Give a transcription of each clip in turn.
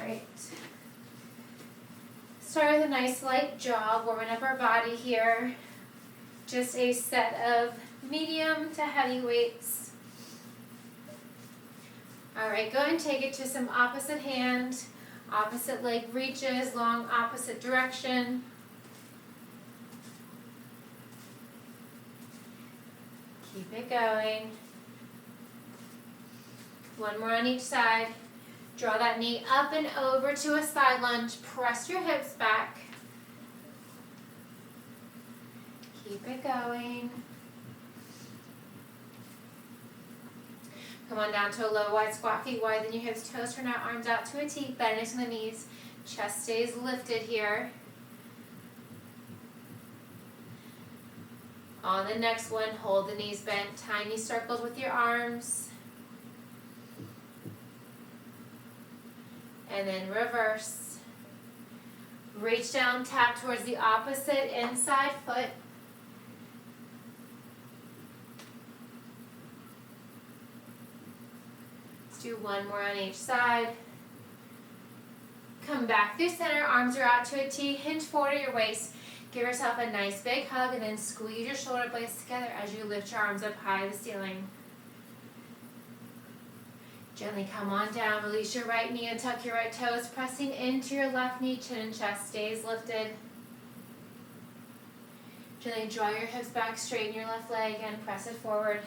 right. Start with a nice light jog, warming up our body here. Just a set of medium to heavy weights. All right, go and take it to some opposite hand, opposite leg reaches, long opposite direction. Keep it going. One more on each side. Draw that knee up and over to a side lunge. Press your hips back. Keep it going. Come on down to a low wide squat, feet widen your hips, toes, turn out, arms out to a T, bend into the knees. Chest stays lifted here. On the next one, hold the knees bent, tiny circles with your arms. And then reverse. Reach down, tap towards the opposite inside foot. Let's do one more on each side. Come back through center, arms are out to a T, hinge forward at your waist. Give yourself a nice big hug and then squeeze your shoulder blades together as you lift your arms up high to the ceiling. Gently come on down, release your right knee and tuck your right toes, pressing into your left knee, chin and chest stays lifted. Gently draw your hips back, straighten your left leg and press it forward.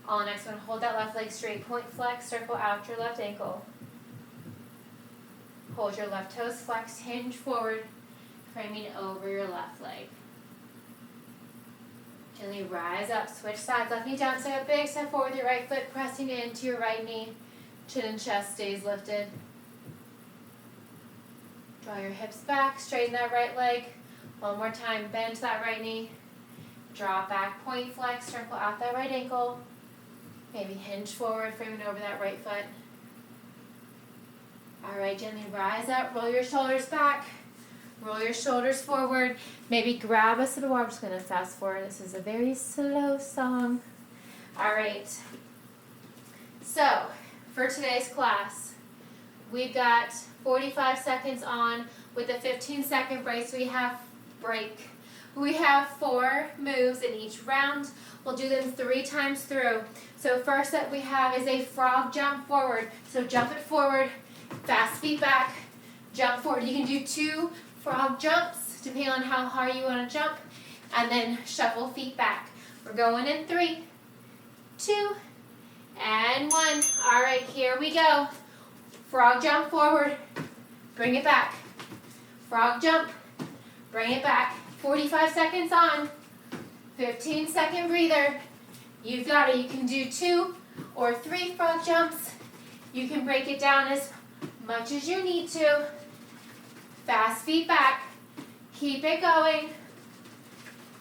On the next one, hold that left leg straight, point flex, circle out your left ankle. Hold your left toes flexed, hinge forward, framing over your left leg. Gently rise up, switch sides, left knee down, step big, step forward with your right foot, pressing into your right knee. Chin and chest stays lifted. Draw your hips back, straighten that right leg. One more time, bend that right knee. Draw back, point flex, circle out that right ankle. Maybe hinge forward, framing over that right foot. All right, gently rise up, roll your shoulders back. Roll your shoulders forward. Maybe grab a sip of water. I'm just going to fast forward. This is a very slow song. All right. So, for today's class, we've got 45 seconds on with a 15-second break. We have 4 moves in each round. We'll do them 3 times through. So first that we have is a frog jump forward. So jump it forward, fast feet back, jump forward. You can do 2 frog jumps, depending on how hard you want to jump, and then shuffle feet back. We're going in 3, 2, and 1. All right, here we go. Frog jump forward, bring it back. Frog jump, bring it back. 45 seconds on, 15-second breather. You've got it. You can do 2 or 3 frog jumps. You can break it down as much as you need to. Fast feet back. Keep it going.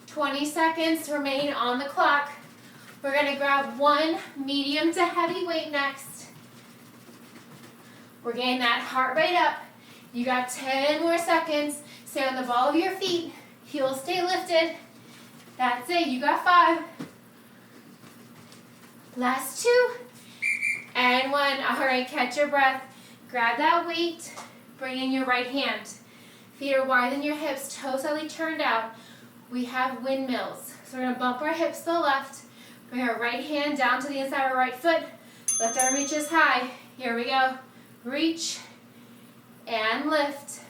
20 seconds remain on the clock. We're going to grab 1 medium to heavy weight next. We're getting that heart rate up. You got 10 more seconds. Stay on the ball of your feet. Heels stay lifted. That's it. You got 5. Last 2. And 1. All right, catch your breath. Grab that weight. Bring in your right hand. Feet are wider than your hips, toes slightly turned out. We have windmills. So we're going to bump our hips to the left. Bring our right hand down to the inside of our right foot. Left arm reaches high. Here we go. Reach and lift.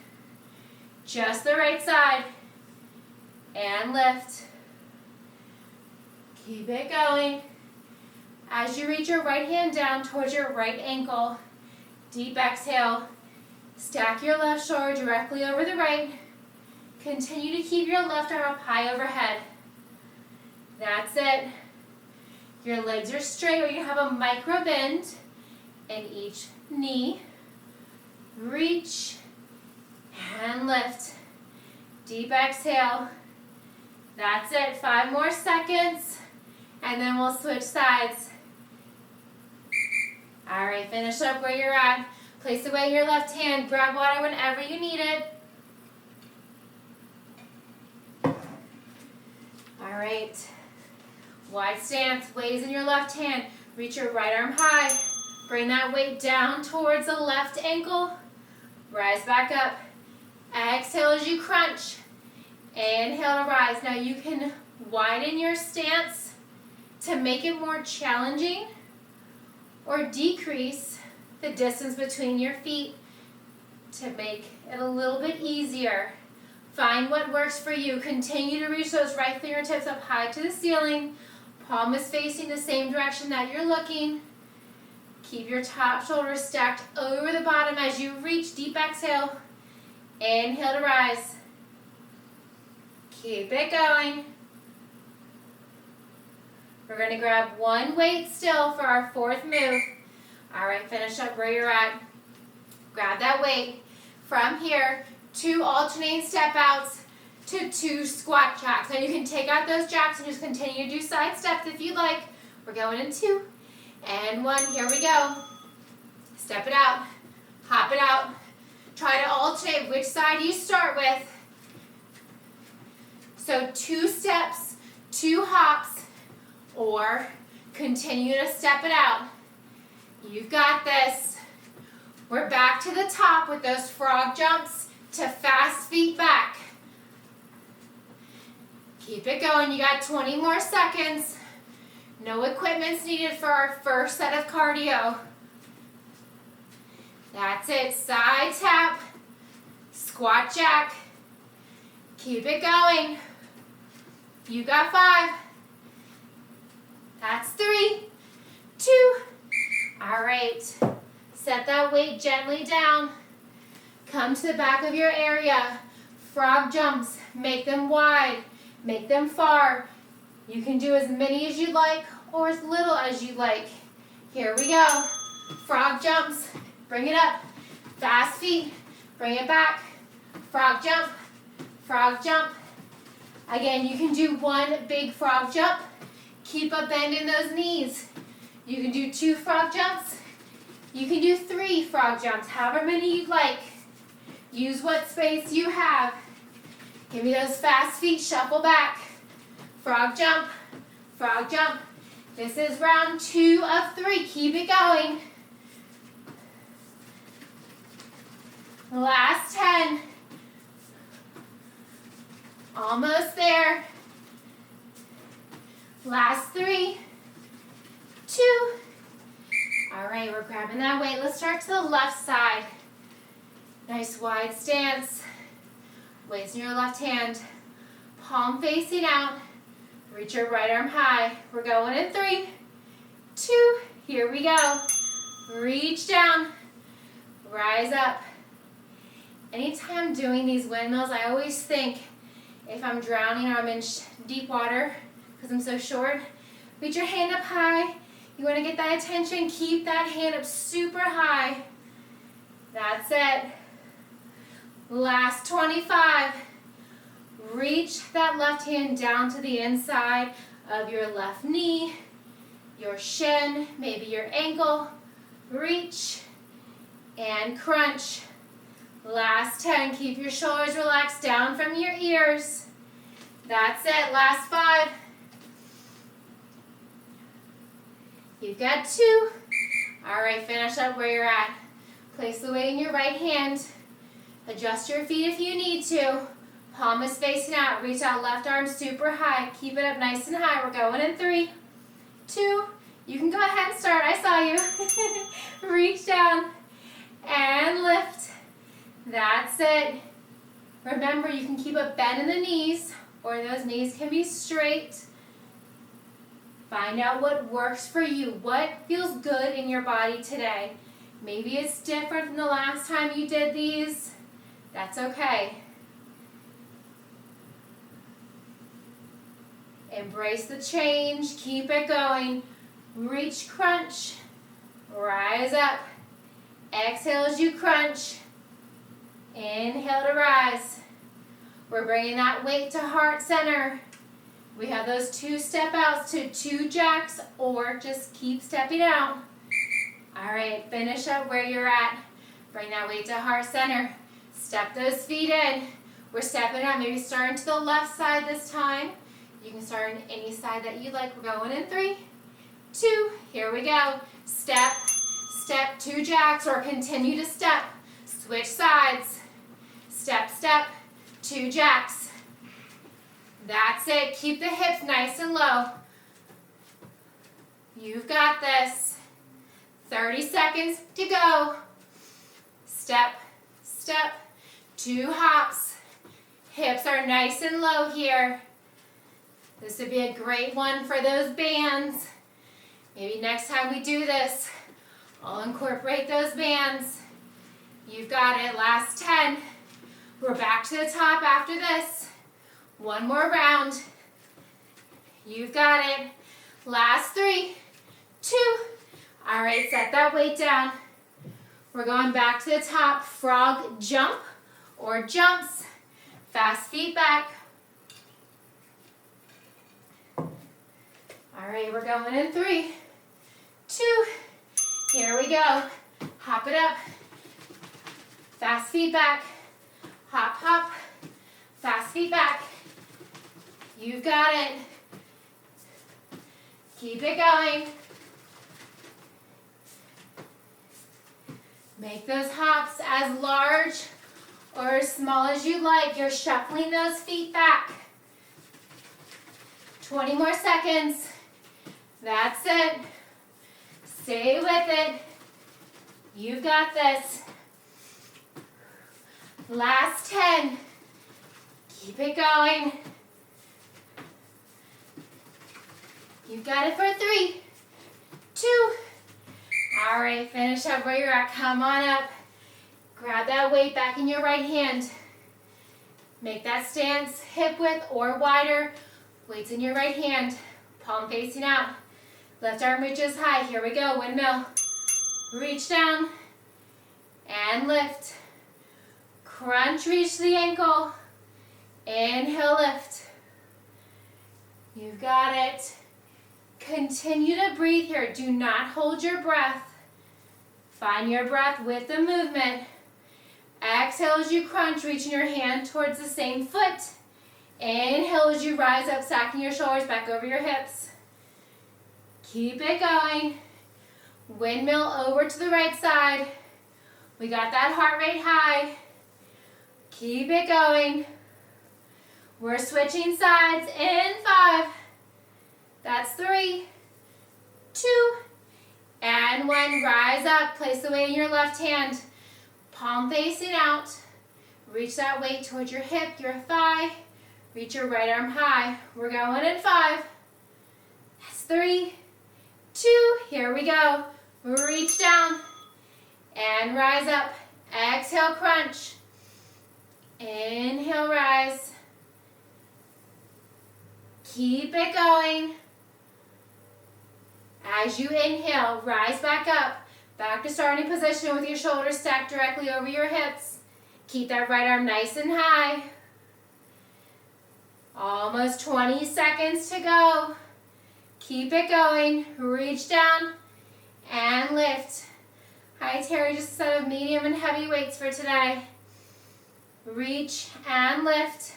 Just the right side. And lift. Keep it going. As you reach your right hand down towards your right ankle, deep exhale. Stack your left shoulder directly over the right. Continue to keep your left arm up high overhead. That's it. Your legs are straight. We're going to have a micro bend in each knee. Reach and lift. Deep exhale. That's it. 5 more seconds. And then we'll switch sides. All right, finish up where you're at. Place away your left hand. Grab water whenever you need it. All right. Wide stance, weights in your left hand. Reach your right arm high. Bring that weight down towards the left ankle. Rise back up. Exhale as you crunch. Inhale to rise. Now you can widen your stance to make it more challenging or decrease the distance between your feet to make it a little bit easier. Find what works for you. Continue to reach those right fingertips up high to the ceiling. Palm is facing the same direction that you're looking. Keep your top shoulder stacked over the bottom as you reach. Deep exhale. Inhale to rise. Keep it going. We're going to grab one weight still for our fourth move. All right, finish up where you're at. Grab that weight. From here, 2 alternating step outs to 2 squat jacks. Now you can take out those jacks and just continue to do side steps if you'd like. We're going in 2 and 1. Here we go. Step it out. Hop it out. Try to alternate which side you start with. So 2 steps, 2 hops, or continue to step it out. You've got this. We're back to the top with those frog jumps to fast feet back. Keep it going. You got 20 more seconds. No equipment's needed for our first set of cardio. That's it. Side tap, squat jack. Keep it going. You got 5. That's 3, 2. All right. Set that weight gently down. Come to the back of your area. Frog jumps. Make them wide. Make them far. You can do as many as you like or as little as you like. Here we go. Frog jumps. Bring it up. Fast feet. Bring it back. Frog jump. Frog jump. Again, you can do 1 big frog jump. Keep a bend in those knees. You can do 2 frog jumps. You can do 3 frog jumps, however many you'd like. Use what space you have. Give me those fast feet, shuffle back. Frog jump, frog jump. This is round 2 of 3. Keep it going. Last 10. Almost there. Last 3, 2. All right, we're grabbing that weight. Let's start to the left side. Nice wide stance. Weights in your left hand. Palm facing out. Reach your right arm high. We're going in 3, 2. Here we go. Reach down. Rise up. Anytime I'm doing these windmills, I always think if I'm drowning or I'm in deep water because I'm so short, reach your hand up high. You want to get that attention. Keep that hand up super high. That's it. Last 25. Reach that left hand down to the inside of your left knee, your shin, maybe your ankle. Reach and crunch. Last 10. Keep your shoulders relaxed down from your ears. That's it. Last 5. You've got 2. All right, finish up where you're at. Place the weight in your right hand. Adjust your feet if you need to. Palm is facing out. Reach out left arm super high. Keep it up nice and high. We're going in 3, 2. You can go ahead and start. I saw you. Reach down and lift. That's it. Remember, you can keep a bend in the knees, or those knees can be straight. Find out what works for you. What feels good in your body today? Maybe it's different from the last time you did these. That's okay. Embrace the change. Keep it going. Reach, crunch. Rise up. Exhale as you crunch. Inhale to rise. We're bringing that weight to heart center. We have those 2 step outs to 2 jacks, or just keep stepping out. All right, finish up where you're at. Bring that weight to heart center. Step those feet in. We're stepping out, maybe starting to the left side this time. You can start on any side that you like. We're going in 3, 2. Here we go. Step, step, 2 jacks, or continue to step. Switch sides. Step, step, 2 jacks. That's it. Keep the hips nice and low. You've got this. 30 seconds to go. Step, step, 2 hops. Hips are nice and low here. This would be a great one for those bands. Maybe next time we do this, I'll incorporate those bands. You've got it. Last 10. We're back to the top after this. One more round. You've got it. Last 3, 2. All right, set that weight down. We're going back to the top. Frog jump or jumps. Fast feet back. All right, we're going in 3, 2. Here we go. Hop it up. Fast feet back. Hop, hop. Fast feet back. You've got it. Keep it going. Make those hops as large or as small as you like. You're shuffling those feet back. 20 more seconds. That's it. Stay with it. You've got this. Last 10. Keep it going. You've got it for 3, 2. All right, finish up where you're at. Come on up. Grab that weight back in your right hand. Make that stance hip width or wider. Weights in your right hand. Palm facing out. Left arm reaches high. Here we go. Windmill. Reach down and lift. Crunch, reach the ankle. Inhale, lift. You've got it. Continue to breathe here. Do not hold your breath. Find your breath with the movement. Exhale as you crunch, reaching your hand towards the same foot. Inhale as you rise up, stacking your shoulders back over your hips. Keep it going. Windmill over to the right side. We got that heart rate high. Keep it going. We're switching sides in 5. That's 3, 2, and 1. Rise up. Place the weight in your left hand. Palm facing out. Reach that weight towards your hip, your thigh. Reach your right arm high. We're going in 5. That's 3, 2. Here we go. Reach down and rise up. Exhale, crunch. Inhale, rise. Keep it going. As you inhale, rise back up. Back to starting position with your shoulders stacked directly over your hips. Keep that right arm nice and high. Almost 20 seconds to go. Keep it going. Reach down and lift. Hi, Terry, just a set of medium and heavy weights for today. Reach and lift.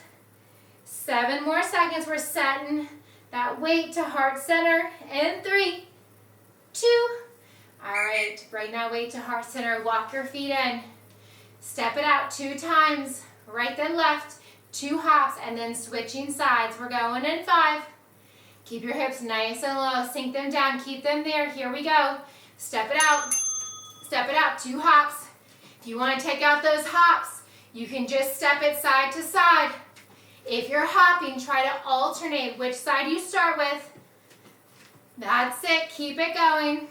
7 more seconds. We're setting that weight to heart center in 3, 2. All right, bring that weight to heart center. Walk your feet in. Step it out 2 times. Right then left. 2 hops and then switching sides. We're going in 5. Keep your hips nice and low. Sink them down. Keep them there. Here we go. Step it out. Step it out. 2 hops. If you want to take out those hops, you can just step it side to side. If you're hopping, try to alternate which side you start with. That's it. Keep it going.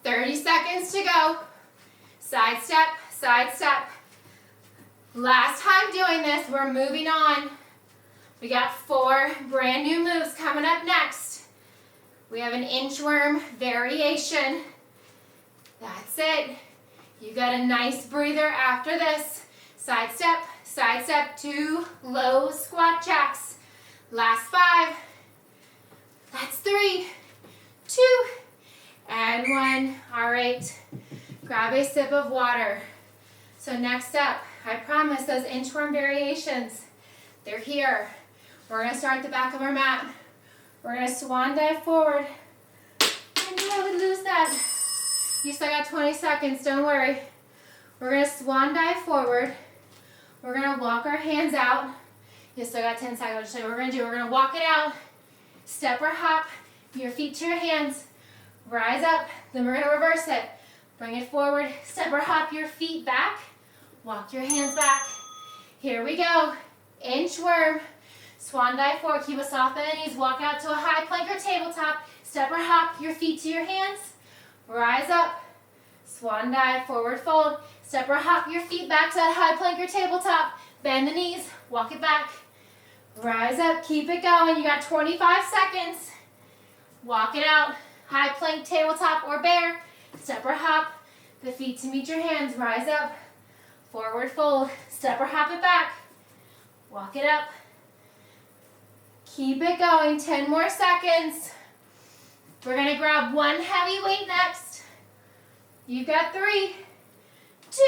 30 seconds to go. Side step, side step. Last time doing this, we're moving on. We got 4 brand new moves coming up next. We have an inchworm variation. That's it. You got a nice breather after this. Side step, 2 low squat jacks. Last 5. That's 3, 2, and 1. All right, grab a sip of water. So next up, I promise those inchworm variations, they're here. We're gonna start at the back of our mat. We're gonna swan dive forward. I knew I would lose that. You still got 20 seconds, don't worry. We're going to swan dive forward. We're going to walk our hands out. You still got 10 seconds. I'll just show you what we're going to do. We're going to walk it out. Step or hop your feet to your hands. Rise up. Then we're going to reverse it. Bring it forward. Step or hop your feet back. Walk your hands back. Here we go. Inchworm. Swan dive forward. Keep a soft bend in the knees. Walk out to a high plank or tabletop. Step or hop your feet to your hands. Rise up. Swan dive. Forward fold. Step or hop your feet back to that high plank or tabletop. Bend the knees. Walk it back. Rise up. Keep it going. You got 25 seconds. Walk it out. High plank, tabletop, or bear. Step or hop the feet to meet your hands. Rise up. Forward fold. Step or hop it back. Walk it up. Keep it going. 10 more seconds. We're going to grab one heavy weight next. You've got 3, 2.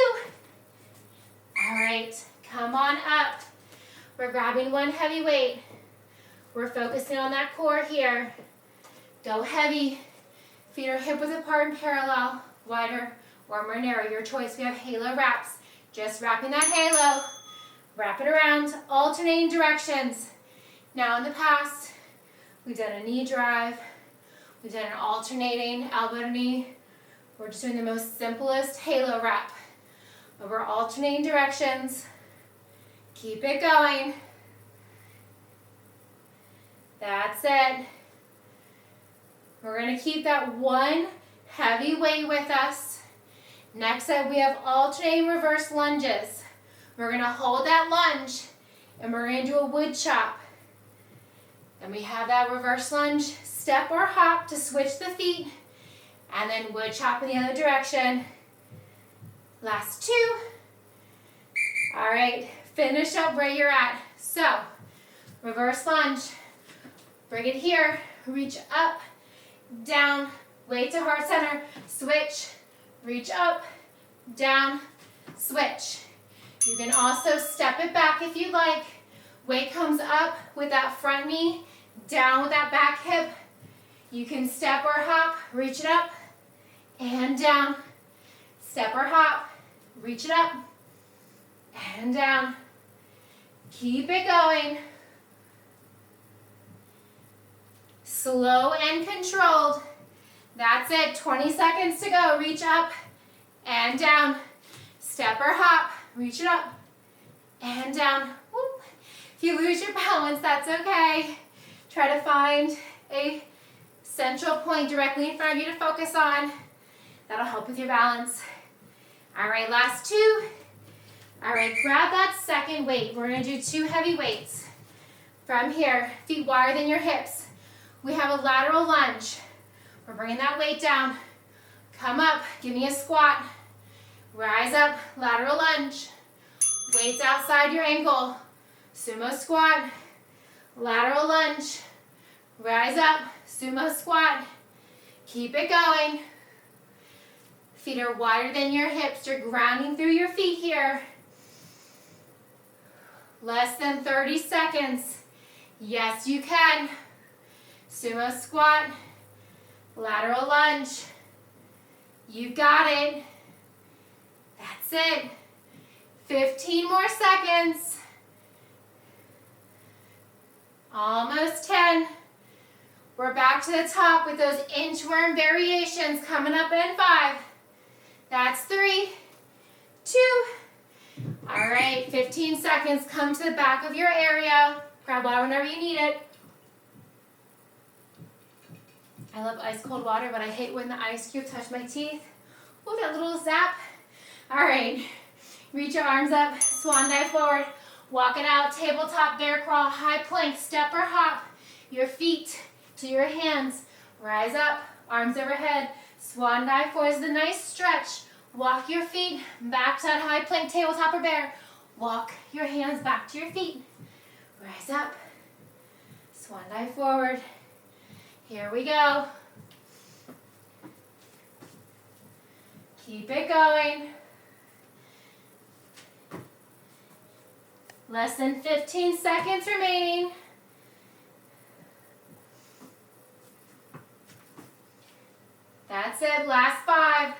All right. Come on up. We're grabbing one heavy weight. We're focusing on that core here. Go heavy. Feet are hip width apart and parallel, wider or more narrow. Your choice. We have halo wraps. Just wrapping that halo. Wrap it around, alternating directions. Now in the past, we've done a knee drive. We've done an alternating elbow to knee. We're just doing the most simplest halo wrap. But we're alternating directions. Keep it going. That's it. We're going to keep that one heavy weight with us. Next up, we have alternating reverse lunges. We're going to hold that lunge, and we're going to do a wood chop. And we have that reverse lunge, step or hop to switch the feet, and then wood chop in the other direction. Last 2. All right, finish up where you're at. So, reverse lunge. Bring it here, reach up, down, weight to heart center, switch, reach up, down, switch. You can also step it back if you like. Weight comes up with that front knee, down with that back hip. You can step or hop, reach it up, and down. Step or hop, reach it up, and down. Keep it going. Slow and controlled. That's it. 20 seconds to go. Reach up and down. Step or hop. Reach it up and down. Whoop. If you lose your balance, that's okay. Try to find a central point directly in front of you to focus on. That'll help with your balance. All right, last 2. All right, grab that second weight. We're going to do 2 heavy weights. From here, feet wider than your hips. We have a lateral lunge. We're bringing that weight down. Come up, give me a squat. Rise up, lateral lunge. Weights outside your ankle. Sumo squat, lateral lunge. Rise up, sumo squat. Keep it going. Feet are wider than your hips. You're grounding through your feet here. Less than 30 seconds. Yes, you can. Sumo squat, lateral lunge. You got it. That's it. 15 more seconds. Almost 10. We're back to the top with those inchworm variations coming up in 5. That's 3, 2. All right, 15 seconds. Come to the back of your area. Grab water whenever you need it. I love ice cold water, but I hate when the ice cube touch my teeth. Oh, that little zap. All right, reach your arms up, swan dive forward, walk it out, tabletop, bear crawl, high plank, step or hop, your feet to your hands, rise up, arms overhead, swan dive forward is a nice stretch. Walk your feet back to that high plank, tabletop or bear. Walk your hands back to your feet. Rise up, swan dive forward. Here we go. Keep it going. Less than 15 seconds remaining. That's it, last 5.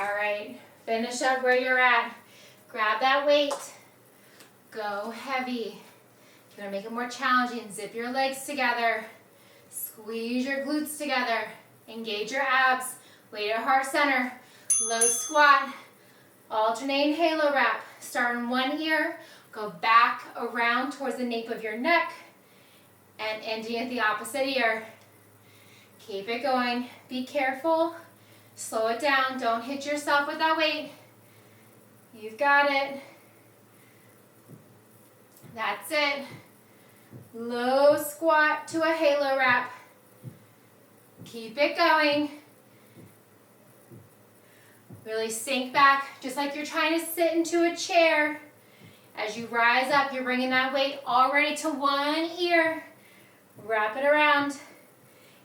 All right, finish up where you're at. Grab that weight. Go heavy. If you want to make it more challenging, zip your legs together. Squeeze your glutes together. Engage your abs. Weight at heart center. Low squat. Alternating halo wrap. Start in one ear. Go back around towards the nape of your neck. And ending at the opposite ear. Keep it going. Be careful. Slow it down. Don't hit yourself with that weight. You've got it. That's it. Low squat to a halo wrap. Keep it going. Really sink back, just like you're trying to sit into a chair. As you rise up, you're bringing that weight already to one ear. Wrap it around.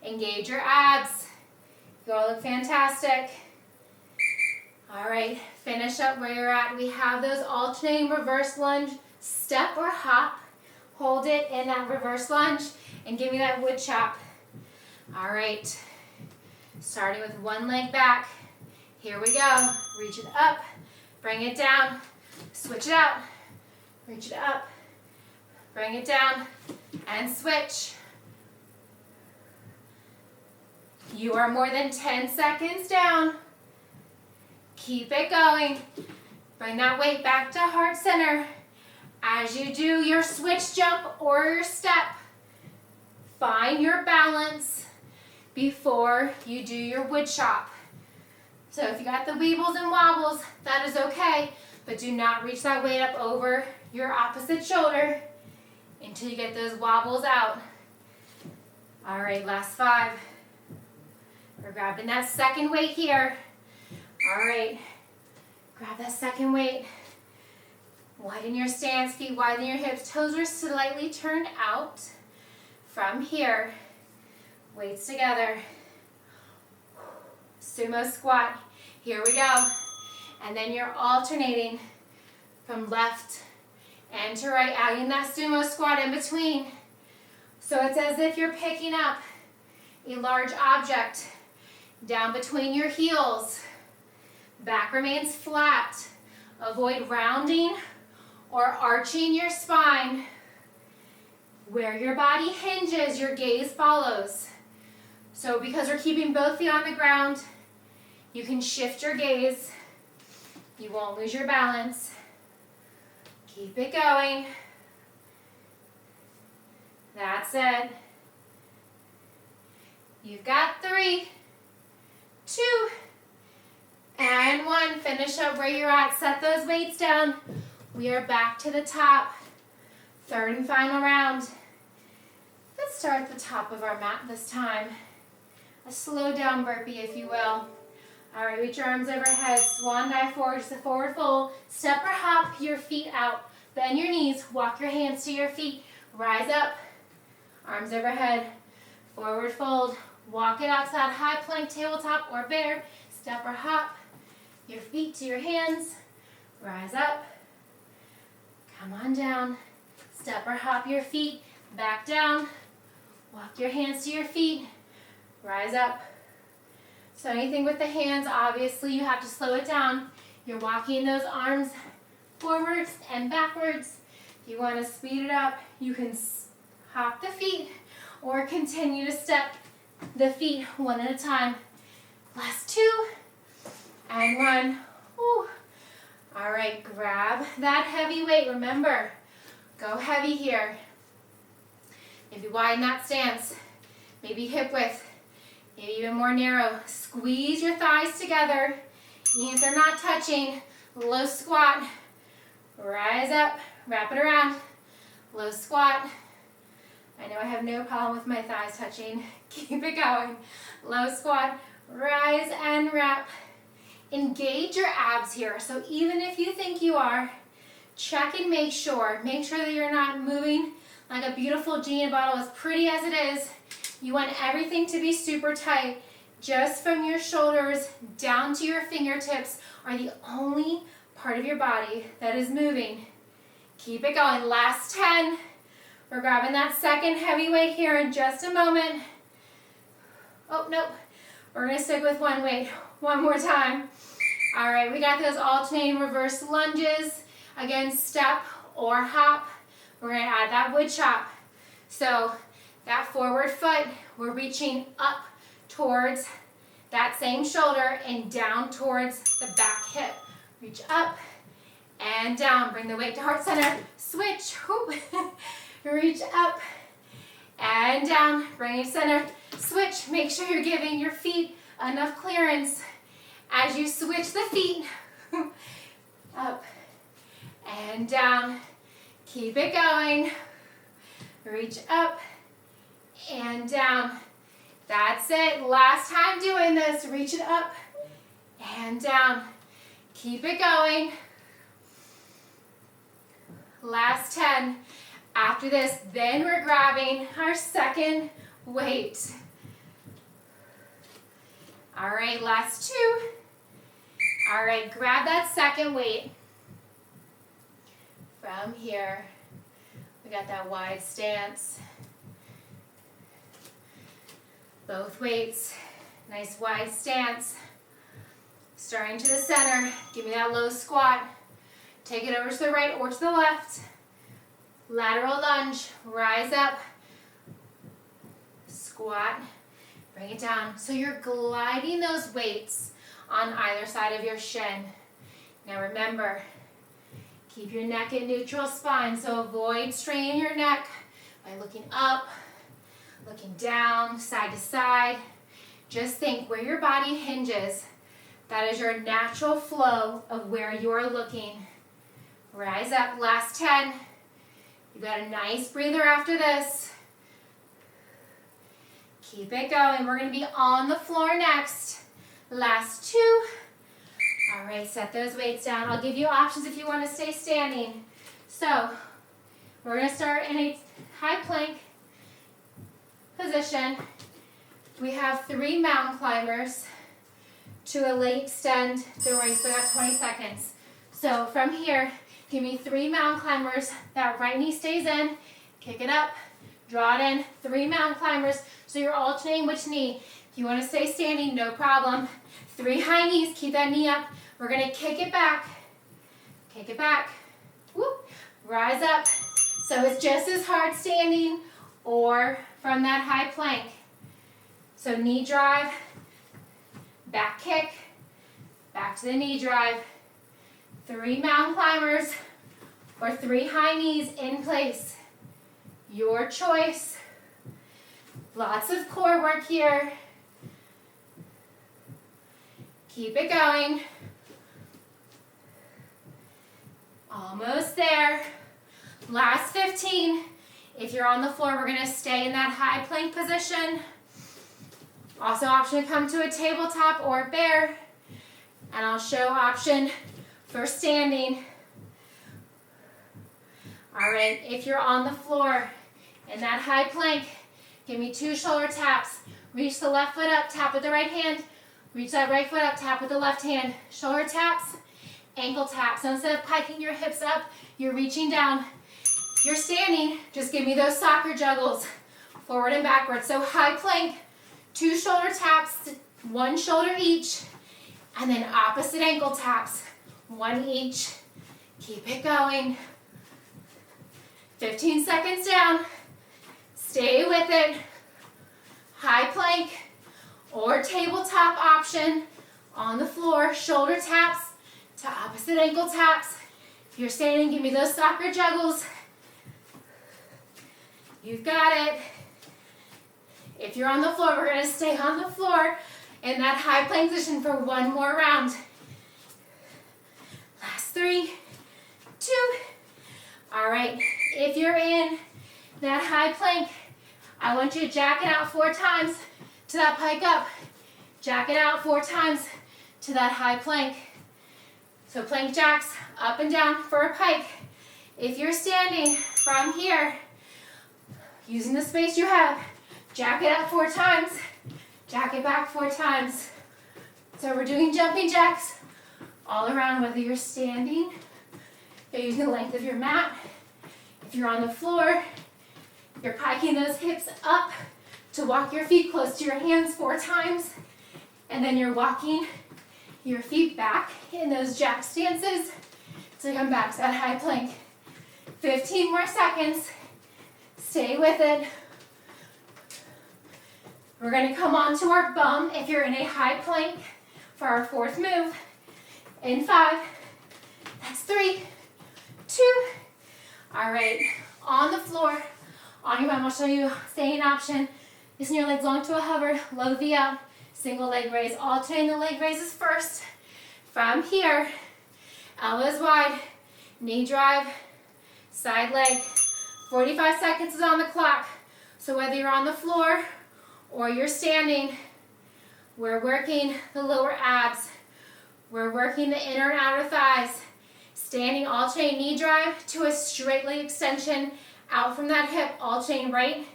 Engage your abs. You all look fantastic. All right, finish up where you're at. We have those alternating reverse lunge, step or hop. Hold it in that reverse lunge and give me that wood chop. All right, starting with one leg back. Here we go. Reach it up, bring it down, switch it out. Reach it up, bring it down, and switch. You are more than 10 seconds down. Keep it going. Bring that weight back to heart center. As you do your switch jump or your step, find your balance before you do your wood chop. So if you got the weebles and wobbles, that is okay, but do not reach that weight up over your opposite shoulder until you get those wobbles out. All right, last 5. We're grabbing that second weight here. All right, grab that second weight. Widen your stance, feet widen your hips, toes are slightly turned out. From here, weights together. Sumo squat. Here we go. And then you're alternating from left and to right, adding that sumo squat in between. So it's as if you're picking up a large object down between your heels. Back remains flat. Avoid rounding or arching your spine. Where your body hinges, your gaze follows. So because we're keeping both feet on the ground, you can shift your gaze. You won't lose your balance. Keep it going. That's it. You've got 3, 2, and 1. Finish up where you're at. Set those weights down. We are back to the top. Third and final round. Let's start at the top of our mat this time. A slow down burpee, if you will. All right, reach your arms overhead. Swan dive forward, just a forward fold. Step or hop your feet out. Bend your knees. Walk your hands to your feet. Rise up. Arms overhead. Forward fold. Walk it outside, high plank, tabletop, or bear. Step or hop your feet to your hands. Rise up. Come on down. Step or hop your feet. Back down. Walk your hands to your feet. Rise up. So anything with the hands, obviously you have to slow it down. You're walking those arms forwards and backwards. If you want to speed it up, you can hop the feet or continue to step the feet one at a time. Last 2 and 1. Whew. All right, grab that heavy weight. Remember, go heavy here. Maybe widen that stance. Maybe hip width. Maybe even more narrow. Squeeze your thighs together. Even if they're not touching, low squat. Rise up, wrap it around. Low squat. I know I have no problem with my thighs touching. Keep it going. Low squat, rise and wrap. Engage your abs here. So even if you think you are, check and make sure. Make sure that you're not moving like a beautiful genie bottle, as pretty as it is. You want everything to be super tight. Just from your shoulders down to your fingertips are the only part of your body that is moving. Keep it going. Last 10. We're grabbing that second heavy weight here in just a moment. Oh, nope. We're going to stick with one weight. One more time. All right, we got those alternating reverse lunges. Again, step or hop. We're gonna add that wood chop. So that forward foot, we're reaching up towards that same shoulder and down towards the back hip. Reach up and down. Bring the weight to heart center. Switch. Reach up and down. Bring it to center. Switch. Make sure you're giving your feet enough clearance as you switch the feet. Up and down. Keep it going. Reach up and down. That's it. Last time doing this. Reach it up and down. Keep it going. Last 10. After this, then we're grabbing our second weight. All right, last 2. All right, grab that second weight. From here, we got that wide stance. Both weights, nice wide stance. Starting to the center, give me that low squat. Take it over to the right or to the left. Lateral lunge, rise up. Squat, bring it down. So you're gliding those weights on either side of your shin. Now remember, keep your neck in neutral spine, so avoid straining your neck by looking up, looking down, side to side. Just think where your body hinges. That is your natural flow of where you're looking. Rise up, last 10. You got a nice breather after this. Keep it going. We're going to be on the floor next. Last 2. All right, set those weights down. I'll give you options if you want to stay standing. So, we're going to start in a high plank position. We have 3 mountain climbers to a leg extend. Don't worry, still got 20 seconds. So from here, give me 3 mountain climbers. That right knee stays in. Kick it up, draw it in. 3 mountain climbers. So you're alternating which knee. If you want to stay standing, no problem. 3 high knees, keep that knee up. We're going to kick it back. Kick it back. Whoop. Rise up. So it's just as hard standing or from that high plank. So knee drive, back kick, back to the knee drive. 3 mountain climbers or 3 high knees in place. Your choice. Lots of core work here. Keep it going. Almost there. Last 15. If you're on the floor, we're going to stay in that high plank position. Also option to come to a tabletop or bear. And I'll show option for standing. All right, if you're on the floor in that high plank, give me 2 shoulder taps. Reach the left foot up, tap with the right hand. Reach that right foot up, tap with the left hand. Shoulder taps, ankle taps. So instead of piking your hips up, you're reaching down. If you're standing, just give me those soccer juggles, forward and backwards. So high plank, 2 shoulder taps, 1 shoulder each, and then opposite ankle taps, 1 each. Keep it going. 15 seconds down. Stay with it. High plank or tabletop option on the floor. Shoulder taps to opposite ankle taps. If you're standing, give me those soccer juggles. You've got it. If you're on the floor, we're going to stay on the floor in that high plank position for 1 more round. Last 3, 2. All right, if you're in that high plank, I want you to jack it out 4 times to that pike up. Jack it out 4 times to that high plank. So plank jacks up and down for a pike. If you're standing from here, using the space you have, jack it up 4 times, jack it back 4 times. So we're doing jumping jacks all around, whether you're standing, you're using the length of your mat. If you're on the floor, you're piking those hips up to walk your feet close to your hands 4 times, and then you're walking your feet back in those jack stances to come back to that high plank. 15 more seconds. Stay with it. We're going to come onto our bum if you're in a high plank for our fourth move. In 5, that's 3, 2. All right, on the floor, on your bum. I'll show you staying option. Loosen your legs long to a hover, low V out, single leg raise. Alternating the leg raises first. From here, elbows wide, knee drive, side leg. 45 seconds is on the clock. So whether you're on the floor or you're standing, we're working the lower abs. We're working the inner and outer thighs. Standing, alternating knee drive to a straight leg extension out from that hip. Alternating right,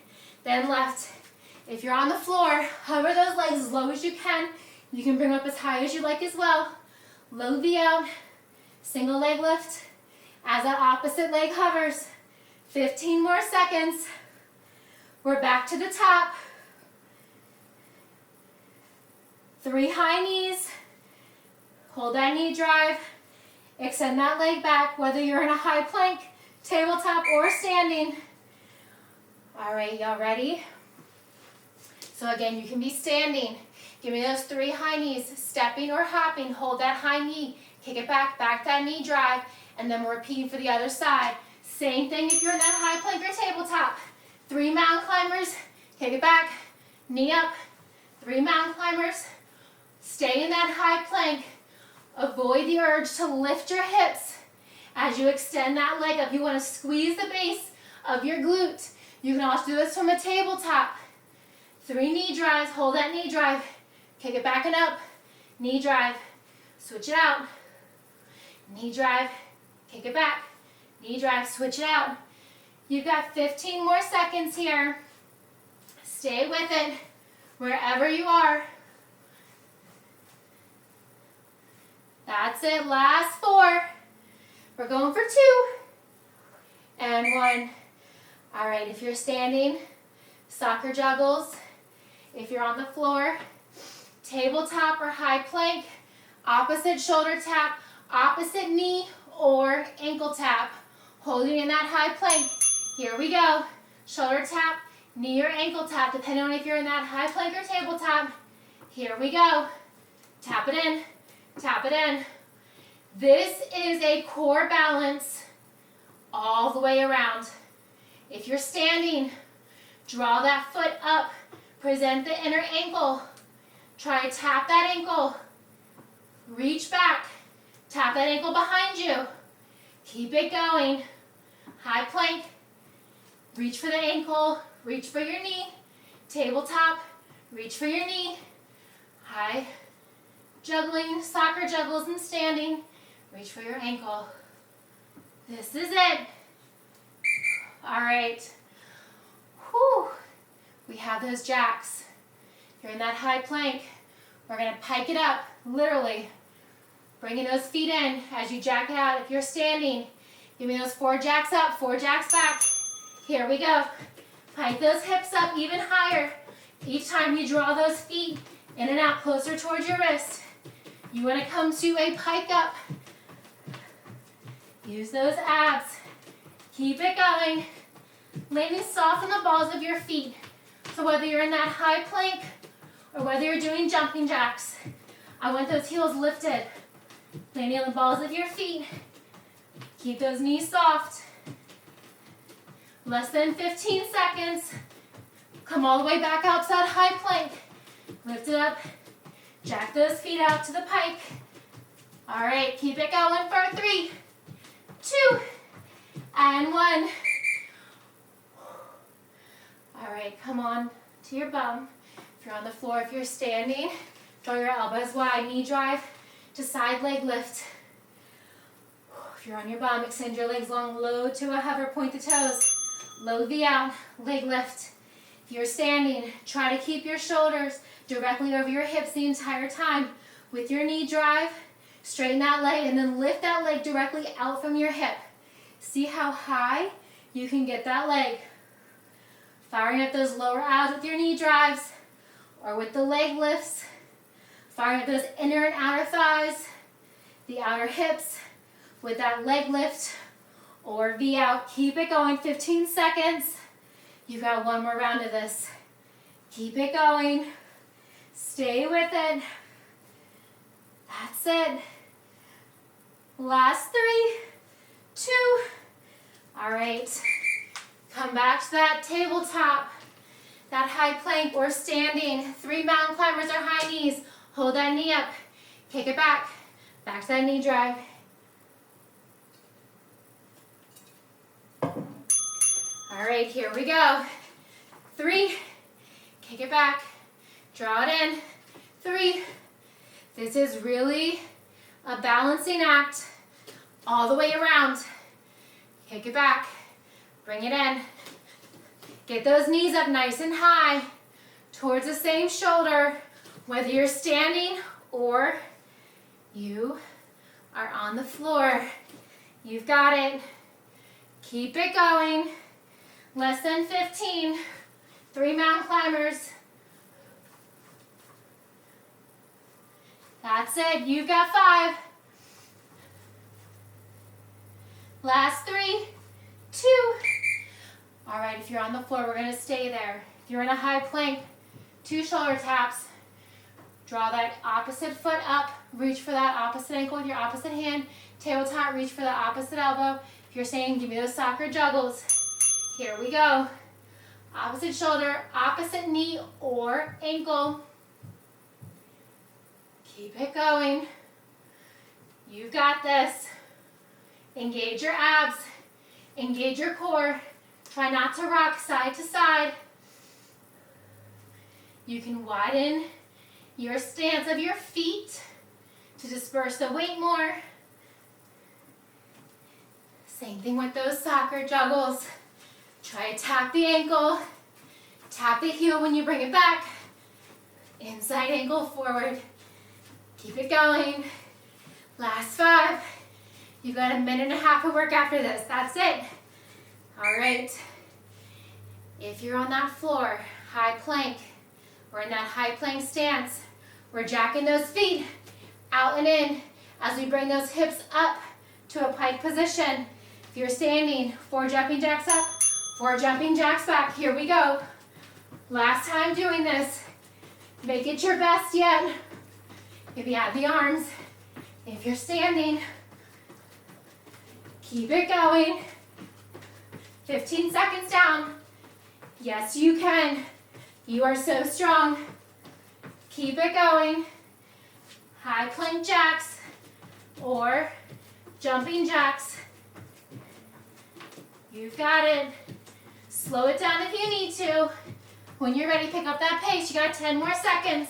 then left. If you're on the floor, hover those legs as low as you can. You can bring them up as high as you like as well. Low V out, single leg lift. As that opposite leg hovers, 15 more seconds. We're back to the top. 3 high knees. Hold that knee drive. Extend that leg back, whether you're in a high plank, tabletop, or standing. All right, y'all ready? So again, you can be standing. Give me those 3 high knees, stepping or hopping. Hold that high knee, kick it back, back that knee drive, and then we're repeating for the other side. Same thing if you're in that high plank or tabletop. 3 mountain climbers, kick it back, knee up. 3 mountain climbers, stay in that high plank. Avoid the urge to lift your hips as you extend that leg up. You want to squeeze the base of your glute. You can also do this from a tabletop. 3 knee drives, hold that knee drive, kick it back and up, knee drive, switch it out, knee drive, kick it back, knee drive, switch it out. You've got 15 more seconds here. Stay with it wherever you are. That's it, last 4. We're going for 2 and 1. All right, if you're standing, soccer juggles. If you're on the floor, tabletop or high plank, opposite shoulder tap, opposite knee or ankle tap. Holding in that high plank. Here we go. Shoulder tap, knee or ankle tap, depending on if you're in that high plank or tabletop. Here we go. Tap it in, tap it in. This is a core balance all the way around. If you're standing, draw that foot up. Present the inner ankle. Try to tap that ankle. Reach back. Tap that ankle behind you. Keep it going. High plank. Reach for the ankle. Reach for your knee. Tabletop. Reach for your knee. High juggling, soccer juggles and standing. Reach for your ankle. This is it. All right. Whew. We have those jacks. You're in that high plank. We're going to pike it up, literally. Bringing those feet in as you jack it out. If you're standing, give me those 4 jacks up, 4 jacks back. Here we go. Pike those hips up even higher. Each time you draw those feet in and out closer towards your wrist. You want to come to a pike up. Use those abs. Keep it going. Landing soft on the balls of your feet. So whether you're in that high plank or whether you're doing jumping jacks, I want those heels lifted. Landing on the balls of your feet. Keep those knees soft. Less than 15 seconds. Come all the way back out to that high plank. Lift it up. Jack those feet out to the pike. All right, keep it going for 3, 2, and 1. All right, come on to your bum. If you're on the floor, if you're standing, draw your elbows wide, knee drive to side leg lift. If you're on your bum, extend your legs long, low to a hover, point the toes. Low V out, leg lift. If you're standing, try to keep your shoulders directly over your hips the entire time. With your knee drive, straighten that leg and then lift that leg directly out from your hip. See how high you can get that leg. Firing up those lower abs with your knee drives or with the leg lifts. Fire those inner and outer thighs, the outer hips with that leg lift or V out. Keep it going, 15 seconds. You got one more round of this. Keep it going. Stay with it. That's it. Last 3, 2. All right. Come back to that tabletop, that high plank or standing. 3 mountain climbers or high knees. Hold that knee up. Kick it back. Back to that knee drive. All right, here we go. 3. Kick it back. Draw it in. 3. This is really a balancing act all the way around. Kick it back. Bring it in. Get those knees up nice and high towards the same shoulder, whether you're standing or you are on the floor. You've got it. Keep it going. Less than 15. 3 mountain climbers. That's it. You've got 5. Last 3, 2. All right, if you're on the floor, we're going to stay there. If you're in a high plank, 2 shoulder taps. Draw that opposite foot up. Reach for that opposite ankle with your opposite hand. Tabletop, reach for the opposite elbow. If you're saying, give me those soccer juggles. Here we go. Opposite shoulder, opposite knee or ankle. Keep it going. You got this. Engage your abs. Engage your core. Try not to rock side to side. You can widen your stance of your feet to disperse the weight more. Same thing with those soccer juggles. Try to tap the ankle. Tap the heel when you bring it back. Inside ankle forward. Keep it going. Last 5. You've got a minute and a half of work after this. That's it. All right. If you're on that floor, high plank, or in that high plank stance, we're jacking those feet out and in as we bring those hips up to a pike position. If you're standing, 4 jumping jacks up, 4 jumping jacks back. Here we go. Last time doing this. Make it your best yet. If you have the arms, if you're standing, keep it going. 15 seconds down. Yes, you can. You are so strong. Keep it going. High plank jacks or jumping jacks. You've got it. Slow it down if you need to. When you're ready, pick up that pace. You got 10 more seconds.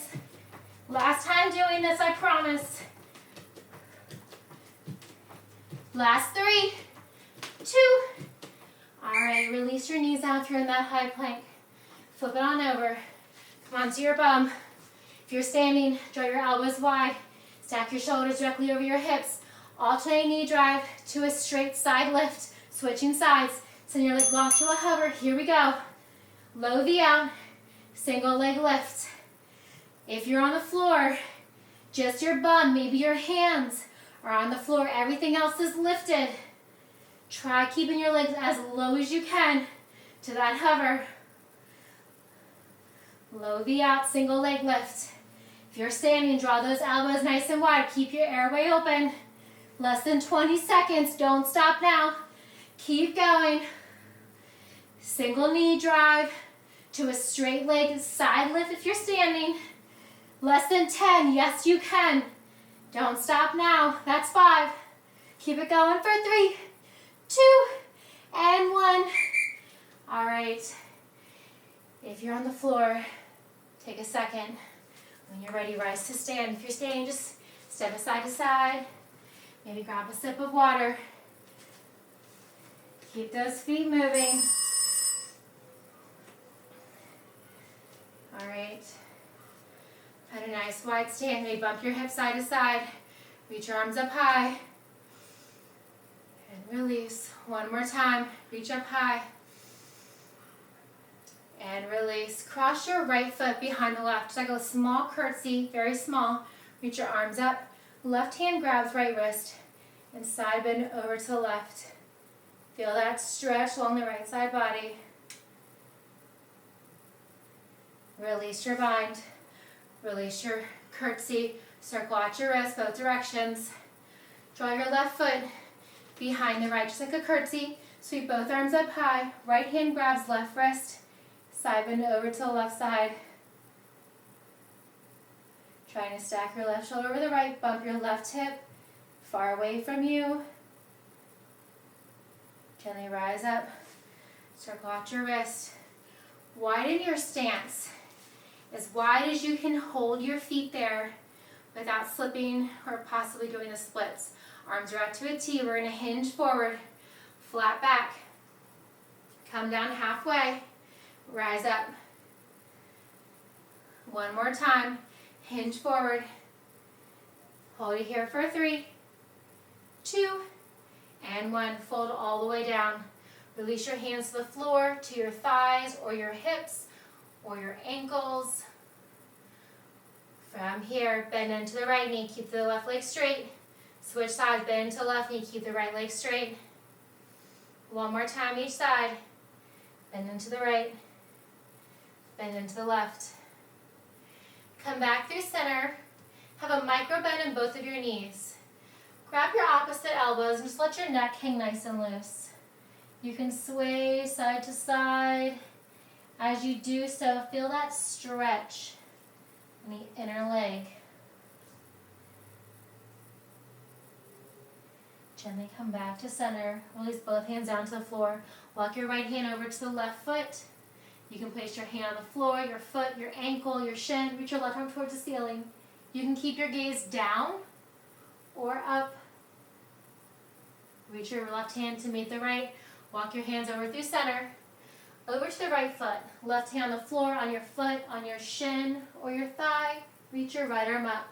Last time doing this, I promise. Last 3, 2. All right, release your knees out if you're in that high plank. Flip it on over. Come onto your bum. If you're standing, draw your elbows wide. Stack your shoulders directly over your hips. Alternate knee drive to a straight side lift. Switching sides. Send your legs locked to a hover. Here we go. Low V out. Single leg lift. If you're on the floor, just your bum, maybe your hands are on the floor. Everything else is lifted. Try keeping your legs as low as you can to that hover. Low V out, single leg lift. If you're standing, draw those elbows nice and wide. Keep your airway open. Less than 20 seconds. Don't stop now. Keep going. Single knee drive to a straight leg side lift if you're standing. Less than 10. Yes, you can. Don't stop now. That's 5. Keep it going for 3, 2, and 1. All right. If you're on the floor, take a second. When you're ready, rise to stand. If you're standing, just step side to side. Maybe grab a sip of water. Keep those feet moving. All right. Find a nice wide stand. Maybe bump your hips side to side. Reach your arms up high. And release. One more time. Reach up high. And release. Cross your right foot behind the left. Just like a small curtsy, very small. Reach your arms up. Left hand grabs right wrist and side bend over to the left. Feel that stretch along the right side body. Release your bind. Release your curtsy. Circle out your wrist both directions. Draw your left foot behind the right, just like a curtsy. Sweep both arms up high. Right hand grabs left wrist. Side bend over to the left side. Trying to stack your left shoulder over the right. Bump your left hip far away from you. Gently rise up. Circle out your wrist. Widen your stance as wide as you can. Hold your feet there without slipping or possibly doing the splits. Arms are out to a T. We're going to hinge forward, flat back. Come down halfway. Rise up. One more time. Hinge forward. Hold it here for 3, 2, and 1. Fold all the way down. Release your hands to the floor, to your thighs or your hips or your ankles. From here, bend into the right knee. Keep the left leg straight. Switch sides. Bend into the left knee. Keep the right leg straight. One more time each side. Bend into the right. Bend into the left. Come back through center. Have a micro bend in both of your knees. Grab your opposite elbows and just let your neck hang nice and loose. You can sway side to side. As you do so, feel that stretch in the inner leg. Gently come back to center. Release both hands down to the floor. Walk your right hand over to the left foot. You can place your hand on the floor, your foot, your ankle, your shin. Reach your left arm towards the ceiling. You can keep your gaze down or up. Reach your left hand to meet the right. Walk your hands over through center. Over to the right foot. Left hand on the floor, on your foot, on your shin or your thigh. Reach your right arm up.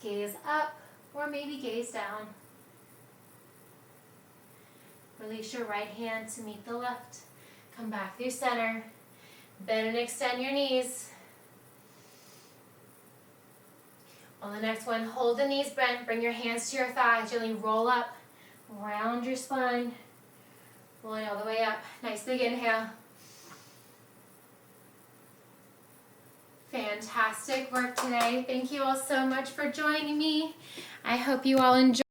Gaze up or maybe gaze down. Release your right hand to meet the left. Come back through center. Bend and extend your knees. On the next one, hold the knees bent. Bring your hands to your thighs. Gently roll up. Round your spine. Rolling all the way up. Nice big inhale. Fantastic work today. Thank you all so much for joining me. I hope you all enjoy.